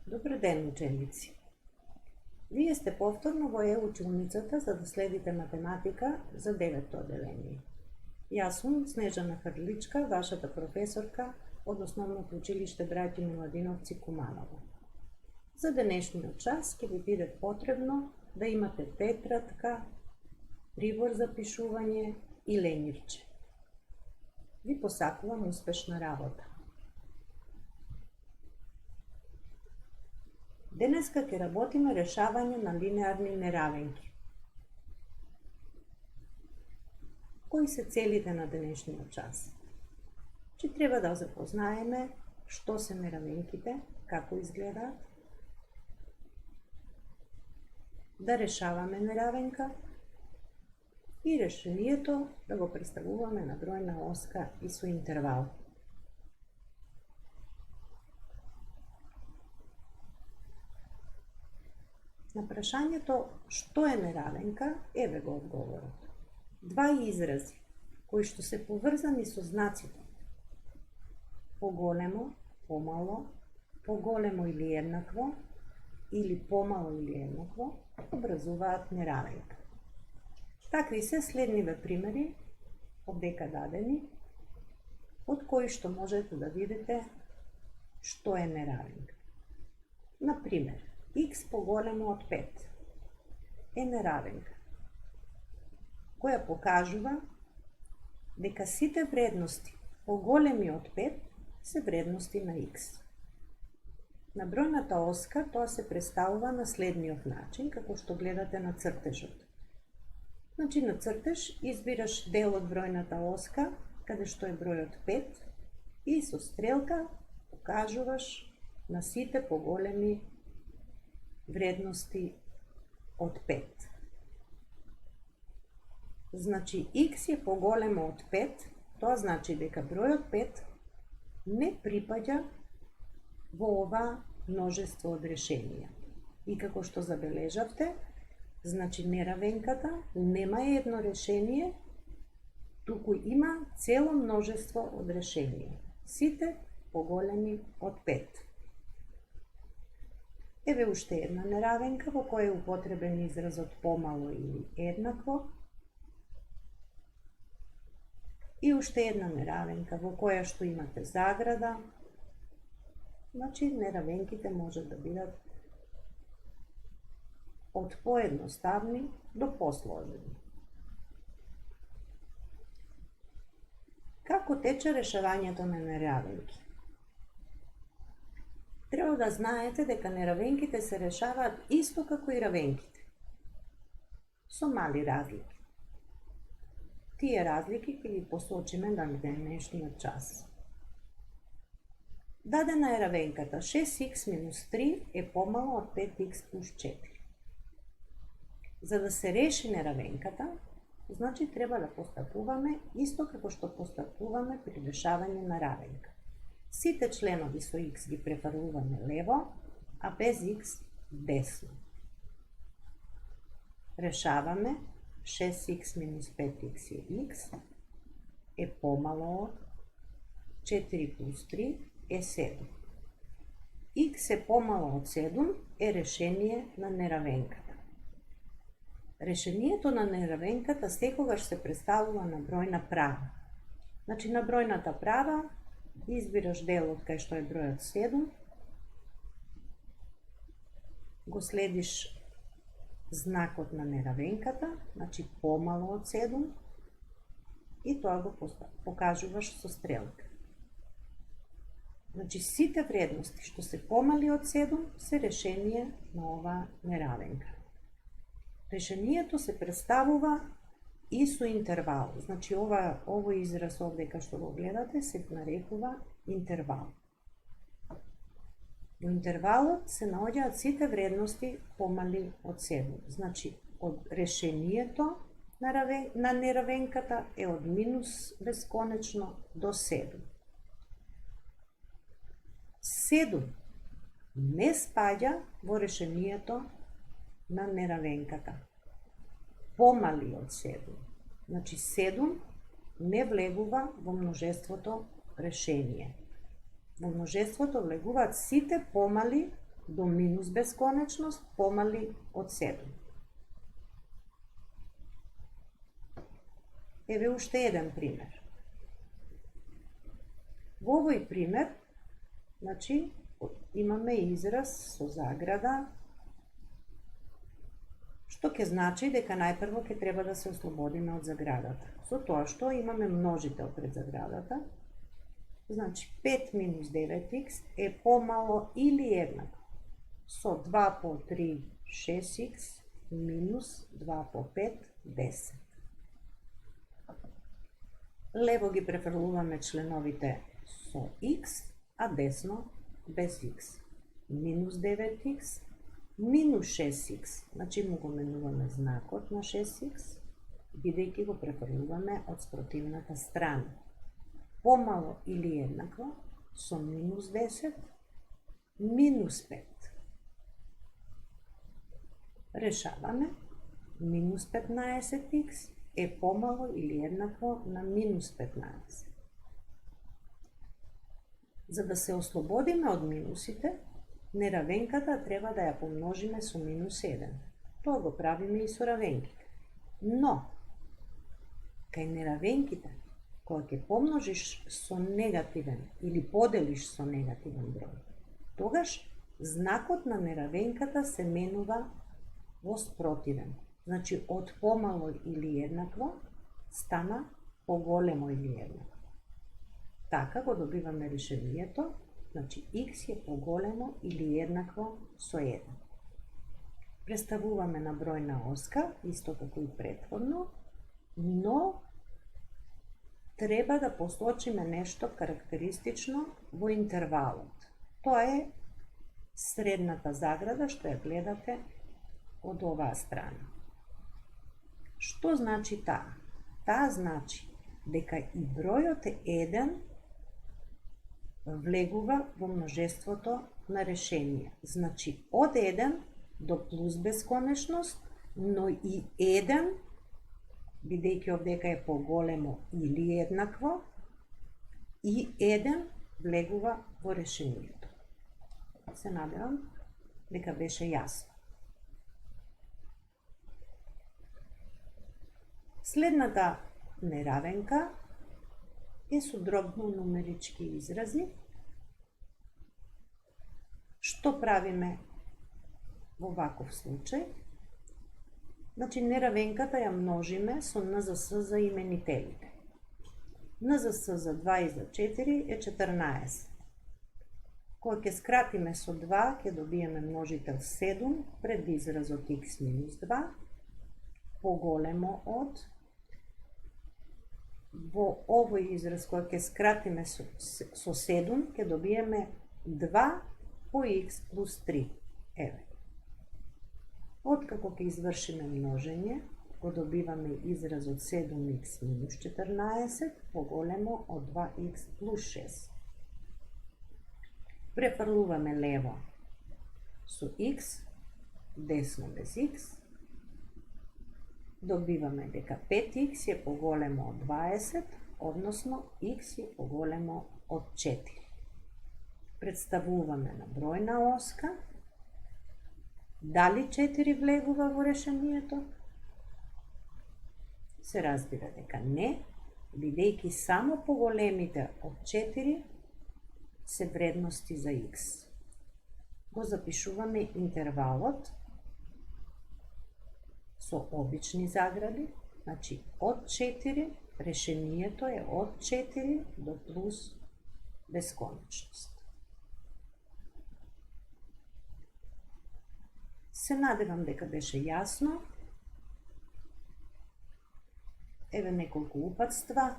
Добар ден, ученици! Вие сте повторно во училницата за да следите математика за 9-то одделение. Јас сум Снежана Хрличка, вашата професорка од Основното училиште Браќа Миладиновци Куманово. За денешниот час ќе ви биде потребно да имате тетрадка, прибор за пишување и ленирче. Ви посакувам успешна работа. Денеска ќе работиме решавање на линеарни неравенки. Кои се целите на денешниот час? Че треба да запознаеме што се неравенките, како изгледаат, да решаваме неравенка и решението да го представуваме на бројна оска и со интервал. На прашањето што е неравенка, еве го одговорот. Два изрази, кои што се поврзани со знаците поголемо, помало, поголемо или еднакво, или помало или еднакво, образуваат неравенка. Такви се следниве примери, овдека дадени, од кои што можете да видите што е неравенка. Например, x поголемо од 5 е неравенка, која покажува дека сите вредности поголеми од 5 се вредности на x. На бројната оска тоа се представува на следниот начин, како што гледате на цртежот. Значи, на цртеж избираш дел од бројната оска, каде што е бројот 5, и со стрелка покажуваш на сите поголеми вредности од 5. Значи, x е поголемо од 5, тоа значи дека бројот 5 не припаѓа во ова множество од решенија. И како што забележавте, значи неравенката нема едно решение, туку има цело множество од решенија. Сите поголеми од 5. Еве уште една неравенка во која е употребен изразот помало или еднакво. И уште една неравенка во која што имате заграда. Значи, неравенките можат да бидат од поедноставни до посложени. Како тече решавањето на неравенки? Треба да знаете дека неравенките се решаваат исто како и равенките, со мали разлики. Тие разлики ќе ги посочиме на денешниот час. Дадена е равенката 6x минус 3 е помало од 5x плюс 4. За да се реши неравенката, значи треба да постапуваме исто како што постапуваме при решавање на равенка. Сите членови со x ги префрлуваме лево, а без x десно. Решаваме 6x минус 5x е x, е помало од 4 плюс 3 е 7. X е помало од 7 е решение на неравенката. Решението на неравенката секогаш се представува на бројна права. Значи, на бројната права избираш делот кај што е бројот 7, го следиш знакот на неравенката, значи помало од 7, и тоа го покажуваш со стрелка. Значи, сите вредности што се помали од 7 се решение на ова неравенка. Решението се представува и со интервал. Значи, овој израз овдека што го гледате се нарекува интервал. Во интервалот се наоѓаат сите вредности помали од 7. Значи, од решението на неравенката е од минус бесконечно до 7. 7 не спаѓа во решението на неравенката. Помали од 7. Значи, 7 не влегува во множеството решение. Во множеството влегуваат сите помали до минус бесконечност помали од 7. Еве уште еден пример. Во овој пример, значи, имаме израз со заграда, што ќе значи дека најпрво ќе треба да се ослободиме од заградата. Со тоа што имаме множител пред заградата, значи 5 минус 9х е помало или еднакво со 2 по 3 6х минус 2 по 5 10. Лево ги префрлуваме членовите со х, а десно без х. Минус 9х, минус 6х, значи му го менуваме знакот на 6х, бидејќи го префрлуваме од спротивната страна. Помало или еднакво со минус 10, минус 5. Решаваме, минус 15х е помало или еднакво на минус 15. За да се ослободиме од минусите, неравенката треба да ја помножиме со минус 1. Тоа го правиме и со равенките. Но, кај неравенките, кога ќе помножиш со негативен или поделиш со негативен број, тогаш знакот на неравенката се менува во спротивен. Значи, од помало или еднакво стана поголемо или еднакво. Така го добиваме решението, значи х е поголемо или еднакво со 1. Представуваме на бројна оска, исто како и претходно, но треба да посочиме нешто карактеристично во интервалот. Тоа е средната заграда што ја гледате од оваа страна. Што значи таа? Таа значи дека и бројот 1 влегува во множеството на решение. Значи од 1 до плюс бесконечност, но и 1, бидејќи овдека е поголемо или еднакво, и 1 влегува во решението. Се надевам дека беше јасно. Следната неравенка е со дробно нумерички изрази. Што правиме во ваков случај? Значи, неравенката ја множиме со НЗС за именителите. НЗС за 2 и за 4 е 14. Кога ќе скратиме со 2, ќе добиеме множител 7 пред изразот х минус 2, поголемо од. Во овој израз кој ќе скратиме со 7, ќе добиеме 2 по х плюс 3. Еве. Откако ќе извршиме множење, го добиваме изразот 7х минус 14 поголемо од 2х плюс 6. Префрлуваме лево со х, десно без х. Добиваме дека 5х е поголемо од 20, односно х е поголемо од 4. Представуваме на бројна оска. Дали 4 влегува во решението? Се разбира дека не, бидејќи само поголемите од 4 се вредности за х. Го запишуваме интервалот со обични загради, значи од 4, решението е од 4 до плюс бесконечност. Се надевам дека беше јасно. Еве неколку упатства.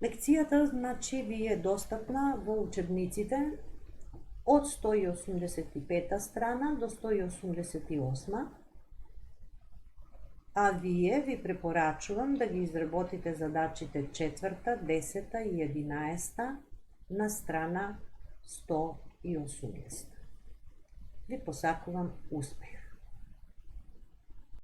Лекцијата, значи, ви е достапна во учебниците од 185 страна до 188. А вие ви препорачувам да ги изработите задачите 4, 10 и 11 на страна 180. Ви посакувам успех!